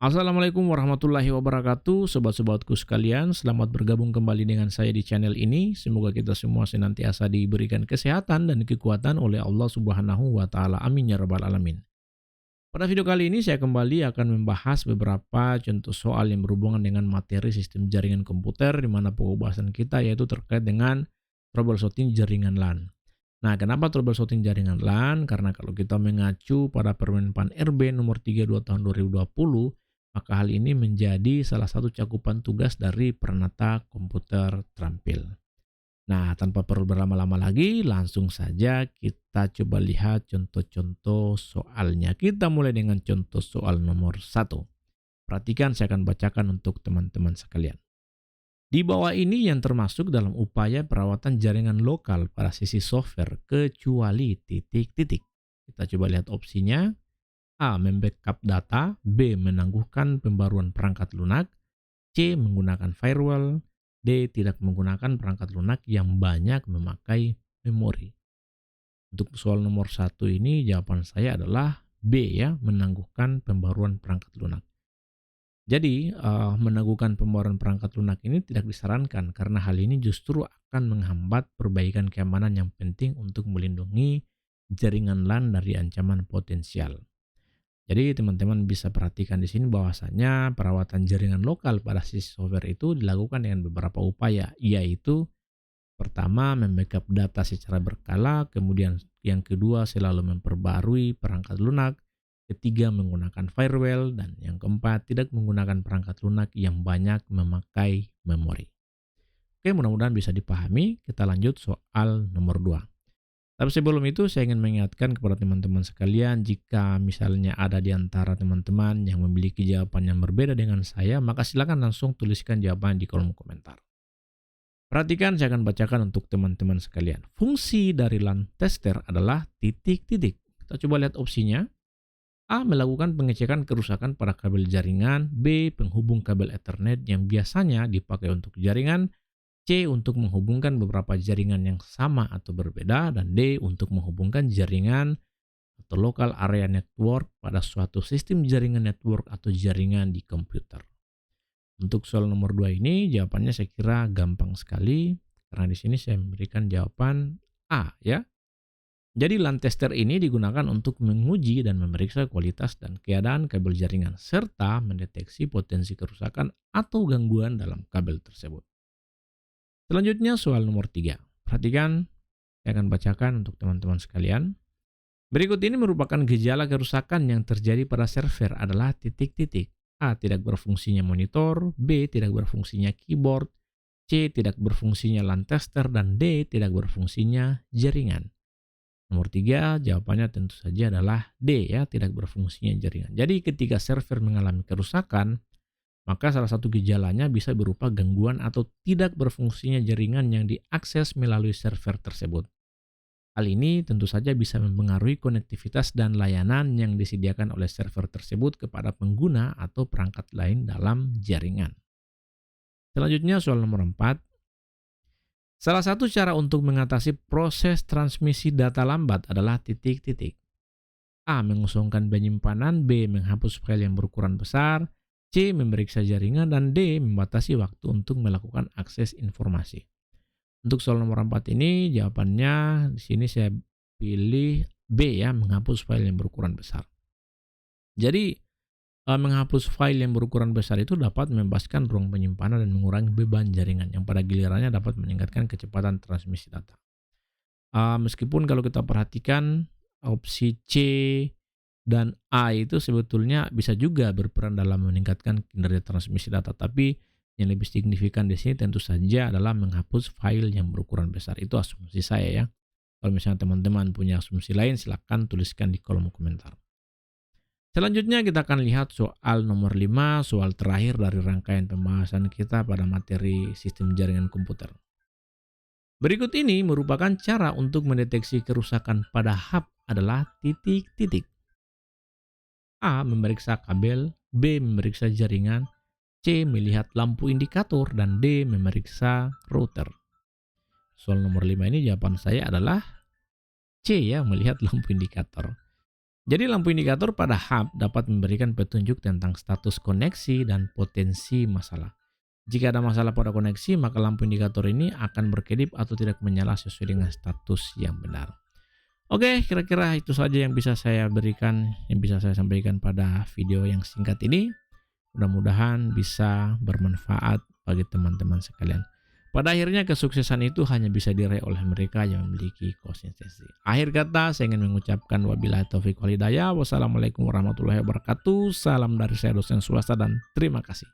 Assalamualaikum warahmatullahi wabarakatuh, sobat-sobatku sekalian. Selamat bergabung kembali dengan saya di channel ini. Semoga kita semua senantiasa diberikan kesehatan dan kekuatan oleh Allah Subhanahu wa Ta'ala. Amin ya Rabbal 'Alamin. Pada video kali ini, saya kembali akan membahas beberapa contoh soal yang berhubungan dengan materi sistem jaringan komputer, di mana pokok bahasan kita yaitu terkait dengan troubleshooting jaringan LAN. Nah, kenapa troubleshooting jaringan LAN? Karena kalau kita mengacu pada Permen PAN RB nomor 32 tahun 2020, maka hal ini menjadi salah satu cakupan tugas dari peranata komputer terampil. Nah, tanpa perlu berlama-lama lagi, langsung saja kita coba lihat contoh-contoh soalnya. Kita mulai dengan contoh soal nomor 1. Perhatikan, saya akan bacakan untuk teman-teman sekalian. Di bawah ini yang termasuk dalam upaya perawatan jaringan lokal pada sisi software kecuali titik-titik. Kita coba lihat opsinya. A. Membackup data. B. Menangguhkan pembaruan perangkat lunak. C. Menggunakan firewall. D. Tidak menggunakan perangkat lunak yang banyak memakai memori. Untuk soal nomor 1 ini jawaban saya adalah B ya, menangguhkan pembaruan perangkat lunak. Jadi, menangguhkan pembaruan perangkat lunak ini tidak disarankan karena hal ini justru akan menghambat perbaikan keamanan yang penting untuk melindungi jaringan LAN dari ancaman potensial. Jadi, teman-teman bisa perhatikan di sini bahwasanya perawatan jaringan lokal pada sisi software itu dilakukan dengan beberapa upaya, yaitu pertama, membackup data secara berkala, kemudian yang kedua selalu memperbarui perangkat lunak, ketiga menggunakan firewall, dan yang keempat tidak menggunakan perangkat lunak yang banyak memakai memori. Oke, mudah-mudahan bisa dipahami. Kita lanjut soal nomor 2. Tapi sebelum itu saya ingin mengingatkan kepada teman-teman sekalian, jika misalnya ada di antara teman-teman yang memiliki jawaban yang berbeda dengan saya, maka silakan langsung tuliskan jawaban di kolom komentar. Perhatikan, saya akan bacakan untuk teman-teman sekalian. Fungsi dari LAN tester adalah titik-titik. Kita coba lihat opsinya. A. Melakukan pengecekan kerusakan pada kabel jaringan. B. Penghubung kabel Ethernet yang biasanya dipakai untuk jaringan. C. Untuk menghubungkan beberapa jaringan yang sama atau berbeda. Dan D. Untuk menghubungkan jaringan atau local area network pada suatu sistem jaringan network atau jaringan di komputer. Untuk soal nomor 2 ini jawabannya saya kira gampang sekali. Karena di sini saya memberikan jawaban A ya. Jadi LAN tester ini digunakan untuk menguji dan memeriksa kualitas dan keadaan kabel jaringan serta mendeteksi potensi kerusakan atau gangguan dalam kabel tersebut. Selanjutnya soal nomor 3. Perhatikan, saya akan bacakan untuk teman-teman sekalian. Berikut ini merupakan gejala kerusakan yang terjadi pada server adalah titik-titik. A. Tidak berfungsinya monitor. B. Tidak berfungsinya keyboard. C. Tidak berfungsinya LAN tester. Dan D. Tidak berfungsinya jaringan. Nomor 3, jawabannya tentu saja adalah D ya, tidak berfungsinya jaringan. Jadi ketika server mengalami kerusakan, maka salah satu gejalanya bisa berupa gangguan atau tidak berfungsinya jaringan yang diakses melalui server tersebut. Hal ini tentu saja bisa mempengaruhi konektivitas dan layanan yang disediakan oleh server tersebut kepada pengguna atau perangkat lain dalam jaringan. Selanjutnya soal nomor 4. Salah satu cara untuk mengatasi proses transmisi data lambat adalah titik-titik. A. Mengosongkan penyimpanan. B. Menghapus file yang berukuran besar. C. Memeriksa jaringan. Dan D. Membatasi waktu untuk melakukan akses informasi. Untuk soal nomor 4 ini jawabannya di sini saya pilih B ya, menghapus file yang berukuran besar. Jadi menghapus file yang berukuran besar itu dapat membebaskan ruang penyimpanan dan mengurangi beban jaringan yang pada gilirannya dapat meningkatkan kecepatan transmisi data. Meskipun kalau kita perhatikan opsi C dan A itu sebetulnya bisa juga berperan dalam meningkatkan kinerja transmisi data, tapi yang lebih signifikan di sini tentu saja adalah menghapus file yang berukuran besar. Itu asumsi saya ya. Kalau misalnya teman-teman punya asumsi lain, silakan tuliskan di kolom komentar. Selanjutnya kita akan lihat soal nomor 5, soal terakhir dari rangkaian pembahasan kita pada materi sistem jaringan komputer. Berikut ini merupakan cara untuk mendeteksi kerusakan pada hub adalah titik-titik. A. Memeriksa kabel. B. Memeriksa jaringan. C. Melihat lampu indikator. Dan D. Memeriksa router. Soal nomor 5 ini jawaban saya adalah C ya, melihat lampu indikator. Jadi lampu indikator pada hub dapat memberikan petunjuk tentang status koneksi dan potensi masalah. Jika ada masalah pada koneksi, maka lampu indikator ini akan berkedip atau tidak menyala sesuai dengan status yang benar. Oke, kira-kira itu saja yang bisa saya berikan, yang bisa saya sampaikan pada video yang singkat ini. Mudah-mudahan bisa bermanfaat bagi teman-teman sekalian. Pada akhirnya kesuksesan itu hanya bisa diraih oleh mereka yang memiliki konsistensi. Akhir kata saya ingin mengucapkan wabillahi taufiq wal hidayah. Wassalamualaikum warahmatullahi wabarakatuh. Salam dari saya dosen swasta dan terima kasih.